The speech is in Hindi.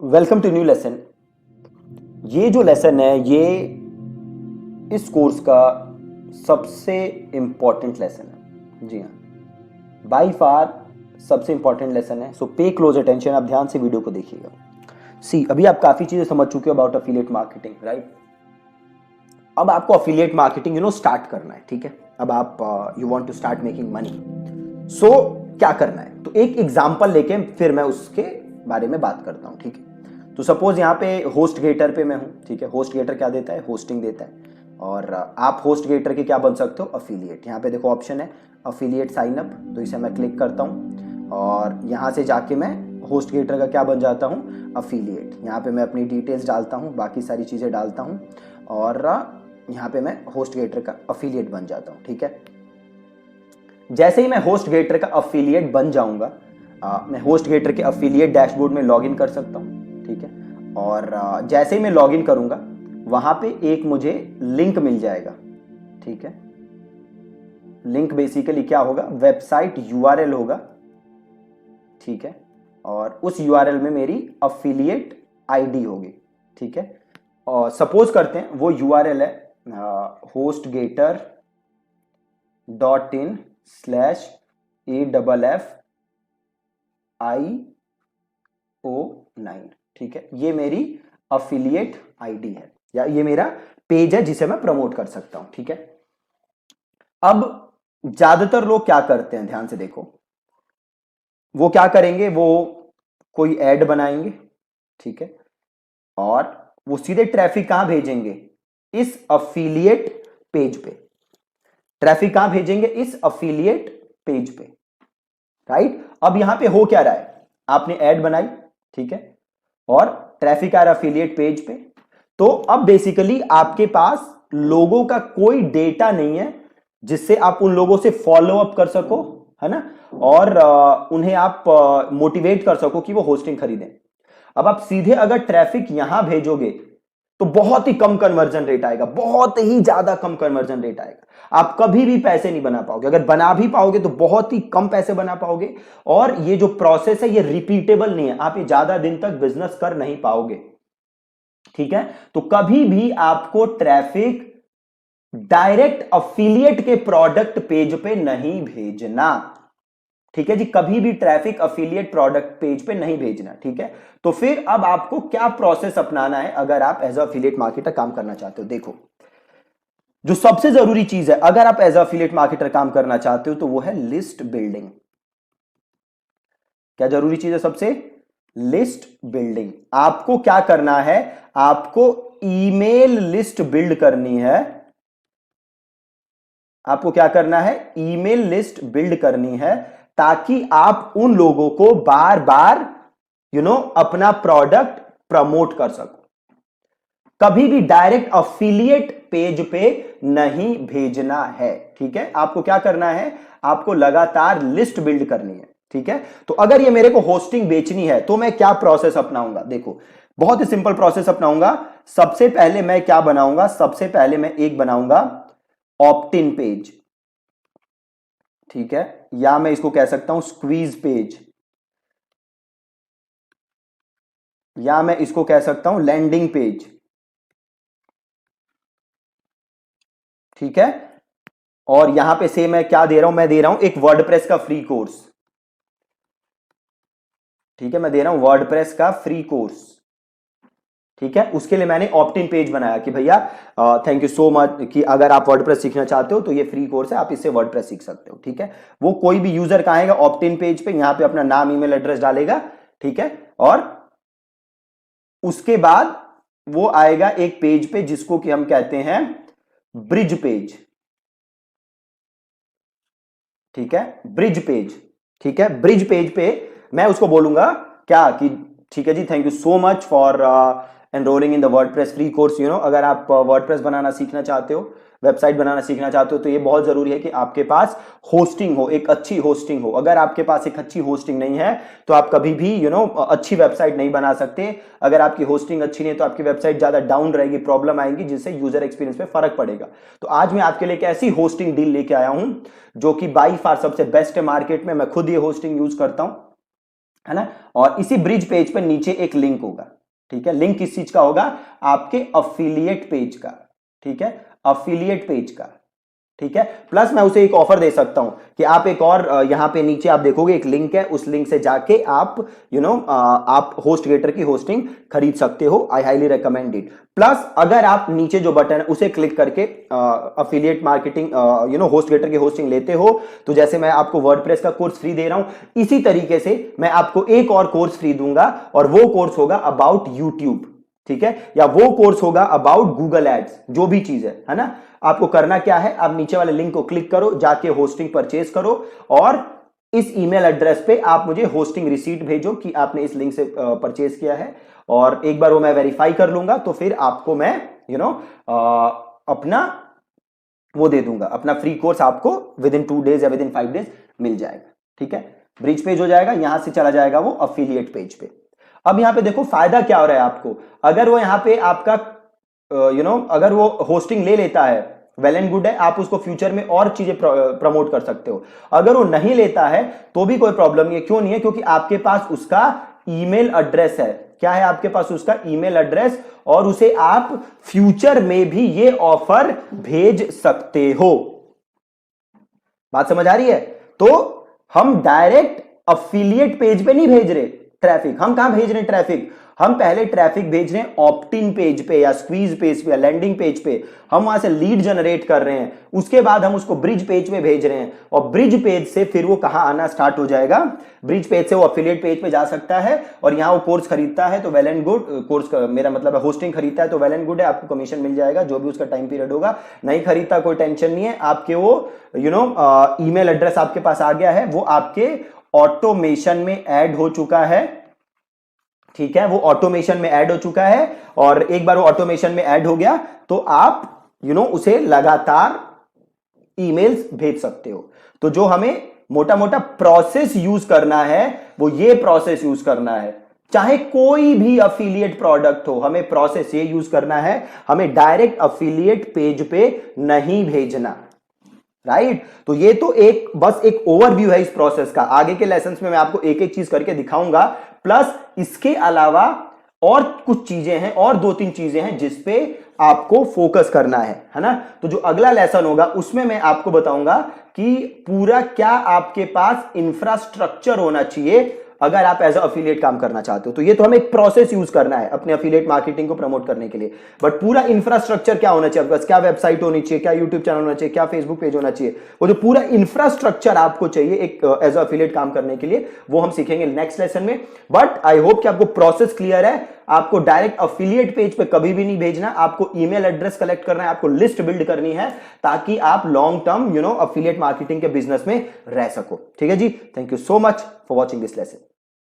Welcome to new lesson. ये जो लेसन है ये इस कोर्स का सबसे इंपॉर्टेंट लेसन है। जी हाँ, बाई फार सबसे इंपॉर्टेंट लेसन है। सो पे क्लोज अटेंशन, आप ध्यान से वीडियो को देखिएगा। सी, अभी आप काफी चीजें समझ चुके हो अबाउट अफिलिएट मार्केटिंग, राइट? अब आपको अफिलिएट मार्केटिंग स्टार्ट करना है, ठीक है? अब आप you want to start making money. So क्या करना है, तो एक एग्जांपल लेके फिर मैं उसके बारे में बात करता हूं, ठीक है? तो सपोज यहाँ पे होस्ट गेटर पे मैं हूं, ठीक है? होस्ट गेटर क्या देता है? होस्टिंग देता है। और आप होस्ट गेटर के क्या बन सकते हो? अफिलिएट। यहाँ पे देखो ऑप्शन है अफिलिएट साइन अप, तो इसे मैं क्लिक करता हूँ और यहाँ से जाके मैं होस्ट गेटर का क्या बन जाता हूँ? अफिलिएट। यहाँ पे मैं अपनी डिटेल्स डालता हूँ, बाकी सारी चीज़ें डालता हूँ और यहाँ पे मैं होस्ट गेटर का अफिलिएट बन जाता हूँ, ठीक है? जैसे ही मैं होस्ट गेटर का अफिलिएट बन जाऊंगा, मैं होस्ट गेटर के अफिलिएट डैशबोर्ड में लॉगिन कर सकता हूं, ठीक है? और जैसे ही मैं लॉगिन करूंगा वहां पे एक मुझे लिंक मिल जाएगा, ठीक है? लिंक बेसिकली क्या होगा? वेबसाइट यूआरएल होगा, ठीक है? और उस यूआरएल में मेरी अफिलिएट आईडी होगी, ठीक है? और सपोज करते हैं वो यूआरएल है hostgator.in/AFFIO9, ठीक है? ये मेरी अफिलिएट आईडी है या ये मेरा पेज है जिसे मैं प्रमोट कर सकता हूं, ठीक है? अब ज्यादातर लोग क्या करते हैं, ध्यान से देखो। वो क्या करेंगे, वो कोई ऐड बनाएंगे, ठीक है? और वो सीधे ट्रैफिक कहां भेजेंगे? इस अफिलिएट पेज पे। ट्रैफिक कहां भेजेंगे? इस अफिलिएट पेज पे, राइट? अब यहां पे हो क्या रहा है? आपने ऐड बनाई, ठीक है? और ट्रैफिक आ रहा अफिलिएट पेज पे। तो अब बेसिकली आपके पास लोगों का कोई डेटा नहीं है जिससे आप उन लोगों से फॉलो अप कर सको, है ना? और उन्हें आप मोटिवेट कर सको कि वो होस्टिंग खरीदें। अब आप सीधे अगर ट्रैफिक यहां भेजोगे तो बहुत ही कम कन्वर्जन रेट आएगा, बहुत ही ज्यादा कम कन्वर्जन रेट आएगा। आप कभी भी पैसे नहीं बना पाओगे। अगर बना भी पाओगे तो बहुत ही कम पैसे बना पाओगे। और ये जो प्रोसेस है ये रिपीटेबल नहीं है, आप ये ज्यादा दिन तक बिजनेस कर नहीं पाओगे, ठीक है? तो कभी भी आपको ट्रैफिक डायरेक्ट अफिलिएट के प्रोडक्ट पेज पे नहीं भेजना, ठीक है जी? कभी भी ट्रैफिक अफिलिएट प्रोडक्ट पेज पे नहीं भेजना, ठीक है? तो फिर अब आपको क्या प्रोसेस अपनाना है अगर आप एज अफिलिएट मार्केटर काम करना चाहते हो? देखो, जो सबसे जरूरी चीज है अगर आप एज अफिलिएट मार्केटर काम करना चाहते हो तो वो है लिस्ट बिल्डिंग। क्या जरूरी चीज है सबसे? List building. आपको क्या करना है? आपको ईमेल लिस्ट बिल्ड करनी है। आपको क्या करना है? ईमेल लिस्ट बिल्ड करनी है ताकि आप उन लोगों को बार बार अपना प्रोडक्ट प्रमोट कर सको। कभी भी डायरेक्ट अफिलिएट पेज पे नहीं भेजना है, ठीक है? आपको क्या करना है? आपको लगातार लिस्ट बिल्ड करनी है, ठीक है? तो अगर ये मेरे को होस्टिंग बेचनी है तो मैं क्या प्रोसेस अपनाऊंगा? देखो, बहुत ही सिंपल प्रोसेस अपनाऊंगा। सबसे पहले मैं क्या बनाऊंगा? सबसे पहले मैं एक बनाऊंगा ऑप्ट इन पेज, ठीक है? या मैं इसको कह सकता हूं स्क्वीज पेज, या मैं इसको कह सकता हूं लैंडिंग पेज, ठीक है? और यहां पे से मैं क्या दे रहा हूं? मैं दे रहा हूं एक वर्डप्रेस का फ्री कोर्स, ठीक है? मैं दे रहा हूं वर्डप्रेस का फ्री कोर्स, ठीक है? उसके लिए मैंने ऑप्ट इन पेज बनाया कि भैया थैंक यू सो मच कि अगर आप वर्डप्रेस सीखना चाहते हो तो ये फ्री कोर्स है, आप इससे वर्डप्रेस सीख सकते हो, ठीक है? वो कोई भी यूजर कहां आएगा? ऑप्ट इन पेज पे, यहां पे अपना नाम ईमेल एड्रेस डालेगा, ठीक है? और उसके बाद वो आएगा एक पेज पे जिसको कि हम कहते हैं ब्रिज पेज, ठीक है? ब्रिज पेज, ठीक है? ब्रिज पेज पे मैं उसको बोलूंगा क्या कि ठीक है जी, thank you so much for enrolling in the WordPress free course. अगर आप वर्डप्रेस बनाना सीखना चाहते हो, वेबसाइट बनाना सीखना चाहते हो तो ये बहुत जरूरी है कि आपके पास होस्टिंग हो, एक अच्छी होस्टिंग हो। अगर आपके पास एक अच्छी होस्टिंग नहीं है तो आप कभी भी अच्छी वेबसाइट नहीं बना सकते। अगर आपकी होस्टिंग अच्छी नहीं है तो आपकी वेबसाइट ज्यादा डाउन रहेगी, प्रॉब्लम आएगी, जिससे यूजर एक्सपीरियंस पे फर्क पड़ेगा। तो आज मैं आपके लिए एक ऐसी होस्टिंग डील लेके आया हूं जो कि बाई फार सबसे बेस्ट है मार्केट में। मैं खुद ये होस्टिंग यूज करता हूं, है ना। और इसी ब्रिज पेज पे नीचे एक लिंक होगा, ठीक है। लिंक किस चीज का होगा? आपके अफिलिएट पेज का, ठीक है, अफिलिएट पेज का, ठीक है। प्लस मैं उसे एक ऑफर दे सकता हूं कि आप एक और यहां पे नीचे आप देखोगे एक लिंक है, उस लिंक से जाके आप आप HostGator की होस्टिंग खरीद सकते हो। I highly recommend it. Plus अगर आप नीचे जो बटन है उसे क्लिक करके अफिलिएट मार्केटिंग HostGator की होस्टिंग लेते हो, तो जैसे मैं आपको वर्डप्रेस का कोर्स फ्री दे रहा हूं, इसी तरीके से मैं आपको एक और कोर्स फ्री दूंगा, और वो कोर्स होगा अबाउट यूट्यूब, ठीक है, या वो कोर्स होगा अबाउट गूगल एड्स, जो भी चीज है ना। आपको करना क्या है, आप नीचे वाले लिंक को क्लिक करो, जाके होस्टिंग परचेज करो, और इस ईमेल एड्रेस पे आप मुझे होस्टिंग रिसीट भेजो कि आपने इस लिंक से परचेज किया है, और एक बार वो मैं वेरीफाई कर लूंगा, तो फिर आपको मैं अपना वो दे दूंगा, अपना फ्री कोर्स आपको विद इन 2 डेज या विद इन 5 डेज मिल जाएगा, ठीक है। ब्रिज पेज हो जाएगा, यहां से चला जाएगा वो अफिलिएट पेज पे। अब यहां पे देखो फायदा क्या हो रहा है आपको, अगर वो यहां पे आपका अगर वो होस्टिंग ले लेता है, वेल एंड गुड है, आप उसको फ्यूचर में और चीजें प्रमोट कर सकते हो। अगर वो नहीं लेता है तो भी कोई प्रॉब्लम नहीं है। क्यों नहीं है? क्योंकि आपके पास उसका ईमेल एड्रेस है। क्या है आपके पास? उसका ईमेल एड्रेस, और उसे आप फ्यूचर में भी ये ऑफर भेज सकते हो। बात समझ आ रही है? तो हम डायरेक्ट अफिलिएट पेज पे नहीं भेज रहे ट्रैफिक। हम कहां भेज रहे हैं ट्रैफिक? हम पहले ट्रैफिक भेज रहे हैं ऑप्ट इन पेज पे या स्क्वीज पेज पे या लैंडिंग पेज पे। हम वहां से लीड जनरेट कर रहे हैं, उसके बाद हम उसको ब्रिज पेज पे भेज रहे हैं, और ब्रिज पेज से फिर वो कहां आना स्टार्ट हो जाएगा? ब्रिज पेज से वो अफिलिएट पेज पे जा सकता है, और यहां वो कोर्स खरीदता है तो वेल एंड गुड। कोर्स मेरा मतलब है होस्टिंग खरीदता है तो वेल एंड गुड है, आपको कमीशन मिल जाएगा जो भी उसका टाइम पीरियड होगा। नहीं खरीदता कोई टेंशन नहीं है, आपके वो ईमेल एड्रेस आपके पास आ गया है, वो आपके ऑटोमेशन में ऐड हो चुका है, ठीक है, वो ऑटोमेशन में ऐड हो चुका है। और एक बार वो ऑटोमेशन में ऐड हो गया तो आप उसे लगातार ईमेल्स भेज सकते हो। तो जो हमें मोटा मोटा प्रोसेस यूज करना है वो ये प्रोसेस यूज करना है। चाहे कोई भी अफिलिएट प्रोडक्ट हो, हमें प्रोसेस ये यूज करना है, हमें डायरेक्ट अफिलिएट पेज पे नहीं भेजना, राइट। तो ये तो बस एक ओवरव्यू है इस प्रोसेस का। आगे के लेसन्स में मैं आपको एक एक चीज करके दिखाऊंगा। प्लस इसके अलावा और कुछ चीजें हैं, और 2-3 चीजें हैं जिसपे आपको फोकस करना है ना। तो जो अगला लेसन होगा उसमें मैं आपको बताऊंगा कि पूरा क्या आपके पास इंफ्रास्ट्रक्चर होना चाहिए अगर आप एज अफिलिएट काम करना चाहते हो। तो ये तो हमें एक प्रोसेस यूज करना है अपने अफिलिएट मार्केटिंग को प्रमोट करने के लिए, बट पूरा इंफ्रास्ट्रक्चर क्या होना चाहिए आपके पास? क्या वेबसाइट होनी चाहिए, क्या यूट्यूब चैनल होना चाहिए, क्या फेसबुक पेज होना चाहिए, वो जो पूरा इंफ्रास्ट्रक्चर आपको चाहिए एक एज अफिलिएट काम करने के लिए, वो हम सीखेंगे नेक्स्ट लेसन में। बट आई होप कि आपको प्रोसेस क्लियर है। आपको डायरेक्ट अफिलिएट पेज पे कभी भी नहीं भेजना, आपको ईमेल एड्रेस कलेक्ट करना है, आपको लिस्ट बिल्ड करनी है, ताकि आप लॉन्ग टर्म अफिलिएट मार्केटिंग के बिजनेस में रह सको। ठीक है जी, thank you so much for watching this lesson.